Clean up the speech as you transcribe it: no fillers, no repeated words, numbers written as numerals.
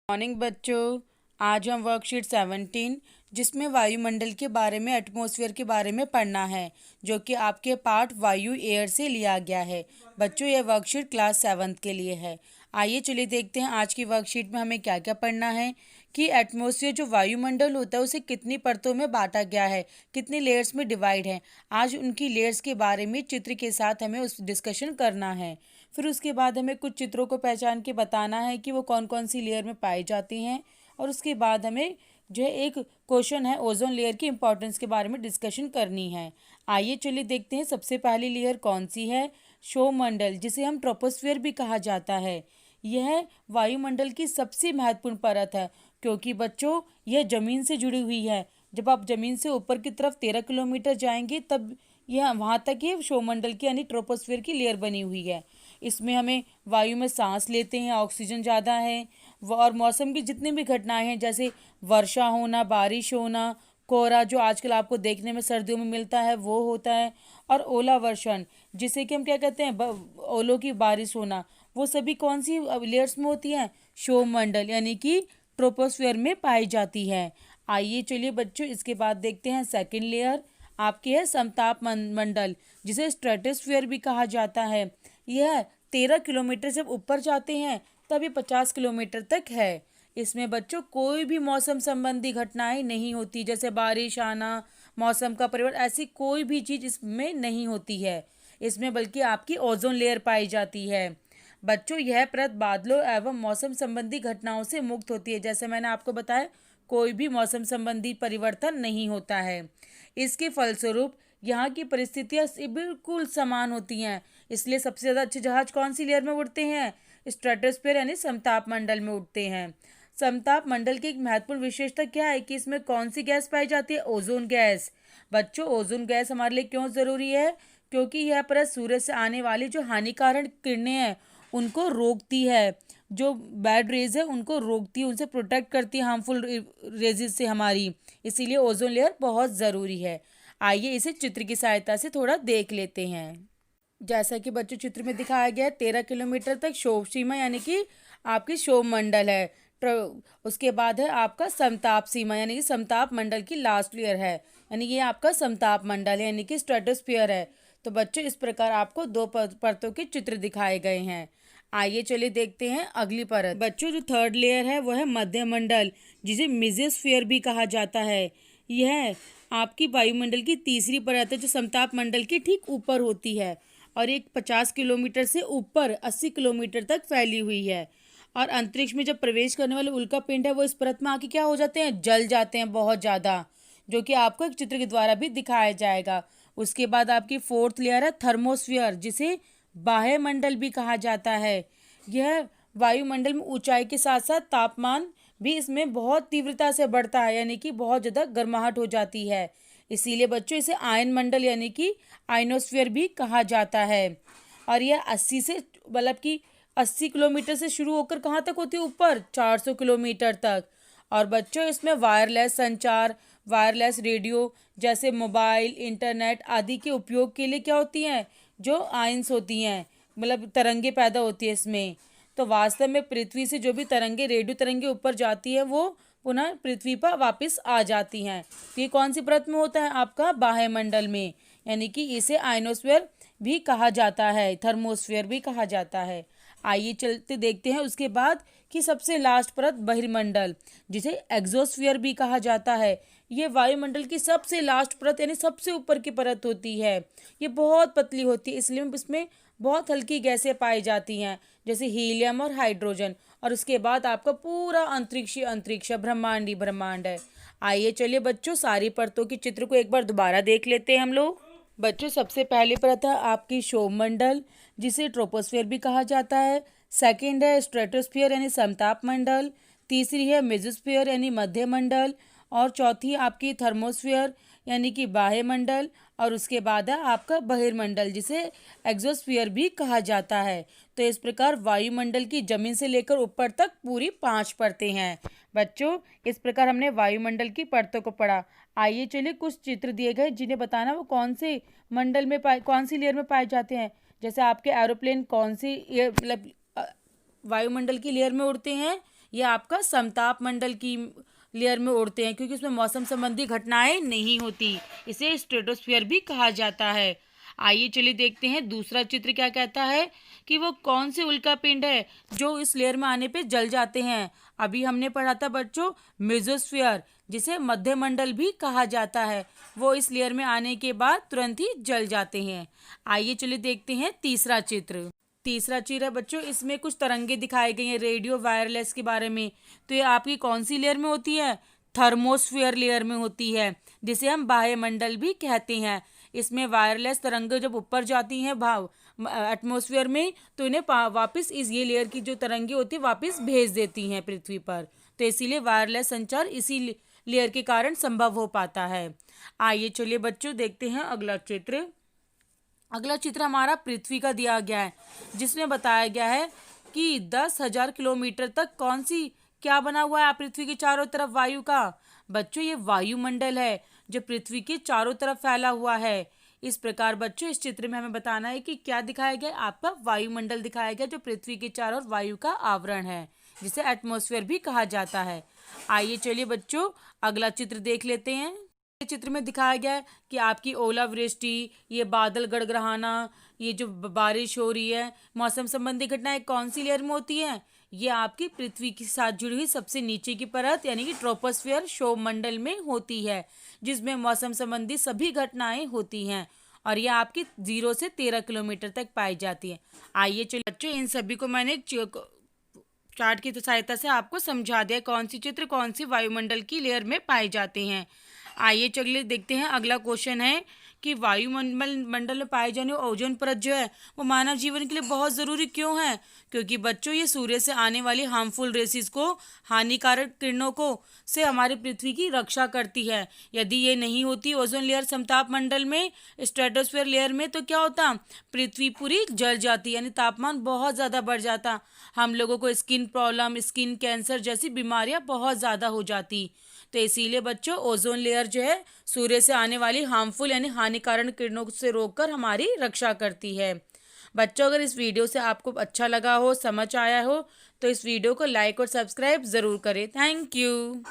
Morning बच्चों। आज हम वर्कशीट 17 जिसमें वायुमंडल के बारे में एटमॉस्फेयर के बारे में पढ़ना है, जो कि आपके पार्ट वायु एयर से लिया गया है। बच्चों, यह वर्कशीट क्लास 7 के लिए है। आइए चलिए देखते हैं आज की वर्कशीट में हमें क्या क्या पढ़ना है कि एटमॉस्फेयर जो वायुमंडल होता है उसे कितनी परतों में बांटा गया है, कितनी लेयर्स में डिवाइड है। आज उनकी लेयर्स के बारे में चित्र के साथ हमें उस डिस्कशन करना है। फिर उसके बाद हमें कुछ चित्रों को पहचान के बताना है कि वो कौन कौन सी लेयर में पाई जाती हैं। और उसके बाद हमें जो है एक क्वेश्चन है ओजोन लेयर की इंपॉर्टेंस के बारे में डिस्कशन करनी है। आइए चलिए देखते हैं सबसे पहली लेयर कौन सी है। सौरमंडल, जिसे हम ट्रोपोस्फियर भी कहा जाता है, यह वायुमंडल की सबसे महत्वपूर्ण परत है, क्योंकि बच्चों यह जमीन से जुड़ी हुई है। जब आप जमीन से ऊपर की तरफ 13 किलोमीटर जाएंगे तब यह वहाँ तक ये सौरमंडल की यानी ट्रोपोस्फियर की लेयर बनी हुई है। इसमें हमें वायु में सांस लेते हैं, ऑक्सीजन ज़्यादा है। और मौसम की जितनी भी घटनाएं हैं, जैसे वर्षा होना, बारिश होना, कोहरा जो आजकल आपको देखने में सर्दियों में मिलता है वो होता है, और ओलावर्षण जिसे कि हम क्या कहते हैं ओलों की बारिश होना, वो सभी कौन सी लेयर्स में होती हैं? सौरमंडल यानी कि ट्रोपोस्फियर में पाई जाती है। आइए चलिए बच्चों इसके बाद देखते हैं सेकंड लेयर आपकी है समताप मंडल, जिसे स्ट्रेटोस्फियर भी कहा जाता है। यह 13 किलोमीटर से ऊपर जाते हैं तब ये 50 किलोमीटर तक है। इसमें बच्चों कोई भी मौसम संबंधी घटनाएं नहीं होती, जैसे बारिश आना, मौसम का परिवर्तन, ऐसी कोई भी चीज़ इसमें नहीं होती है। इसमें बल्कि आपकी ओजोन लेयर पाई जाती है। बच्चों, यह परत बादलों एवं मौसम संबंधी घटनाओं से मुक्त होती है। जैसे मैंने आपको बताया, कोई भी मौसम संबंधी परिवर्तन नहीं होता है। इसके फलस्वरूप यहाँ की परिस्थितियाँ बिल्कुल समान होती हैं। इसलिए सबसे ज़्यादा अच्छे जहाज कौन सी लेयर में उड़ते हैं? स्ट्रेटोस्फीयर यानी समताप मंडल में उड़ते हैं। समताप मंडल की एक महत्वपूर्ण विशेषता क्या है कि इसमें कौन सी गैस पाई जाती है? Ozone gas. बच्चों, ओजोन गैस हमारे लिए क्यों ज़रूरी है? क्योंकि यह परत सूर्य से आने वाली जो हानिकारक किरणें हैं उनको रोकती है, जो बैड रेज है उनको रोकती है, उनसे प्रोटेक्ट करती है हार्मफुल रेजेस से हमारी। इसीलिए ओजोन लेयर बहुत ज़रूरी है। आइए इसे चित्र की सहायता से थोड़ा देख लेते हैं। जैसा कि बच्चों चित्र में दिखाया गया है, 13 किलोमीटर तक क्षोभ सीमा यानी कि आपकी क्षोभ मंडल है। उसके बाद है आपका समताप सीमा यानी कि समताप मंडल की लास्ट लेयर है, यानी ये आपका समताप मंडल है यानी कि स्ट्रेटोस्फीयर है। तो बच्चों इस प्रकार आपको दो परतों के चित्र दिखाए गए हैं। आइए चलिए देखते हैं अगली परत। बच्चों, जो थर्ड लेयर है वो है मध्य मंडल, जिसे मेसोस्फीयर भी कहा जाता है। यह आपकी वायुमंडल की तीसरी परत है, जो समताप मंडल के ठीक ऊपर होती है और एक 50 किलोमीटर से ऊपर 80 किलोमीटर तक फैली हुई है। और अंतरिक्ष में जब प्रवेश करने वाले उल्का पिंड है वो इस परत में आके क्या हो जाते हैं? जल जाते हैं बहुत ज़्यादा, जो कि आपको एक चित्र के द्वारा भी दिखाया जाएगा। उसके बाद आपकी फोर्थ लेयर है थर्मोस्फियर, जिसे बाह्य मंडल भी कहा जाता है। यह वायुमंडल में ऊंचाई के साथ साथ तापमान भी इसमें बहुत तीव्रता से बढ़ता है, यानी कि बहुत ज़्यादा गर्माहट हो जाती है। इसीलिए बच्चों इसे आयन मंडल यानी कि आइनोस्फीयर भी कहा जाता है। और यह 80 से मतलब कि 80 किलोमीटर से शुरू होकर कहाँ तक होती है? ऊपर 400 किलोमीटर तक। और बच्चों इसमें वायरलेस संचार, वायरलेस रेडियो जैसे मोबाइल, इंटरनेट आदि के उपयोग के लिए क्या होती हैं? जो आयंस होती हैं, मतलब तरंगे पैदा होती है इसमें। तो वास्तव में पृथ्वी से जो भी तरंगे, रेडियो तरंगे ऊपर जाती है वो पुनः पृथ्वी पर वापस आ जाती हैं। तो ये कौन सी परत में होता है? आपका बाह्य मंडल में, यानी कि इसे आयनोस्फीयर भी कहा जाता है, थर्मोस्फीयर भी कहा जाता है। आइए चलते देखते हैं उसके बाद कि सबसे लास्ट परत बहिर्मंडल, जिसे एग्जोस्फीयर भी कहा जाता है। ये वायुमंडल की सबसे लास्ट परत यानी सबसे ऊपर की परत होती है। ये बहुत पतली होती है, इसलिए इसमें बहुत हल्की गैसें पाई जाती हैं, जैसे हीलियम और हाइड्रोजन। और उसके बाद आपका पूरा अंतरिक्ष ब्रह्मांड ही ब्रह्मांड है। आइए चलिए बच्चों सारी परतों के चित्र को एक बार दोबारा देख लेते हैं हम लोग। बच्चों, सबसे पहली परत है आपकी सौरमंडल, जिसे ट्रोपोस्फियर भी कहा जाता है। सेकंड है स्ट्रेटोस्फियर यानी समताप मंडल। तीसरी है मेसोस्फियर यानी मध्य मंडल। और चौथी आपकी थर्मोस्फियर यानी कि बाह्य मंडल। और उसके बाद है आपका बहिर्मंडल, जिसे एग्जोस्फियर भी कहा जाता है। तो इस प्रकार वायुमंडल की जमीन से लेकर ऊपर तक पूरी 5 परतें हैं। बच्चों, इस प्रकार हमने वायुमंडल की परतों को पढ़ा। आइए चलिए कुछ चित्र दिए गए जिन्हें बताना वो कौन से मंडल में कौन सी लेयर में पाए जाते हैं। जैसे आपके एरोप्लेन कौन सी मतलब वायुमंडल की लेयर में उड़ते हैं ये आपका समताप मंडल की लेयर में उड़ते हैं, क्योंकि उसमें मौसम संबंधी घटनाएं नहीं होती। इसे स्ट्रेटोस्फीयर भी कहा जाता है। आइए चलिए देखते हैं दूसरा चित्र क्या कहता है कि वो कौन से उल्का पिंड है जो इस लेयर में आने पे जल जाते हैं। अभी हमने पढ़ा था बच्चों मेसोस्फीयर, जिसे मध्य मंडल भी कहा जाता है। वो इस लेयर में आने के बाद तुरंत ही जल जाते हैं। आइए चलिए देखते हैं तीसरा चित्र। तीसरा चित्र है बच्चों, इसमें कुछ तरंगे दिखाई गई हैं रेडियो वायरलेस के बारे में। तो ये आपकी कौन सी लेयर में होती है? थर्मोस्फीयर लेयर में होती है, जिसे हम बाह्यमंडल भी कहते हैं। इसमें वायरलेस तरंगें जब ऊपर जाती हैं भाव एटमॉस्फेयर में, तो इन्हें वापस इस ये लेयर की जो तरंगे होती है वापस भेज देती हैं पृथ्वी पर। तो इसीलिए वायरलेस संचार इसी लेयर के कारण संभव हो पाता है। आइए चलिए बच्चों देखते हैं अगला चित्र। अगला चित्र हमारा पृथ्वी का दिया गया है, जिसमें बताया गया है कि 10,000 किलोमीटर तक कौन सी क्या बना हुआ है पृथ्वी के चारों तरफ वायु का। बच्चों ये वायुमंडल है जो पृथ्वी के चारों तरफ फैला हुआ है। इस प्रकार बच्चों इस चित्र में हमें बताना है कि क्या दिखाया गया, आपका वायुमंडल दिखाया गया जो पृथ्वी के चारों ओर वायु का आवरण है, जिसे एटमॉस्फेयर भी कहा जाता है। आइए चलिए बच्चों अगला चित्र देख लेते हैं। चित्र में दिखाया गया है कि आपकी ओलावृष्टि, ये बादल गड़गड़ाना, ये जो बारिश हो रही है, मौसम संबंधी घटनाएं कौन सी लेयर में होती हैं? ये आपकी पृथ्वी के साथ जुड़ी हुई सबसे नीचे की परत यानी कि ट्रोपोस्फियर क्षोभ मंडल में होती है, जिसमें मौसम संबंधी सभी घटनाएं होती हैं। और ये आपकी 0 से 13 किलोमीटर तक पाई जाती है। आइए चलिए बच्चों इन सभी को मैंने चार्ट की सहायता से आपको समझा दिया कौन सी चित्र कौन सी वायुमंडल की लेयर में पाए जाते हैं। आइए चलिए देखते हैं अगला क्वेश्चन है कि वायुमंडल में पाए जाने वाली ओजोन परत जो है वो मानव जीवन के लिए बहुत ज़रूरी क्यों है? क्योंकि बच्चों ये सूर्य से आने वाली हार्मफुल रेसिस को, हानिकारक किरणों को से हमारी पृथ्वी की रक्षा करती है। यदि ये नहीं होती ओजोन लेयर समताप मंडल में, स्ट्रेटोस्फीयर लेयर में, तो क्या होता? पृथ्वी पूरी जल जाती, यानी तापमान बहुत ज़्यादा बढ़ जाता। हम लोगों को स्किन प्रॉब्लम, स्किन कैंसर जैसी बीमारियां बहुत ज़्यादा हो जाती। तो इसीलिए बच्चों ओजोन लेयर जो है सूर्य से आने वाली हार्मफुल यानी हानिकारक किरणों से रोककर हमारी रक्षा करती है। बच्चों अगर इस वीडियो से आपको अच्छा लगा हो, समझ आया हो, तो इस वीडियो को लाइक और सब्सक्राइब ज़रूर करें। Thank you.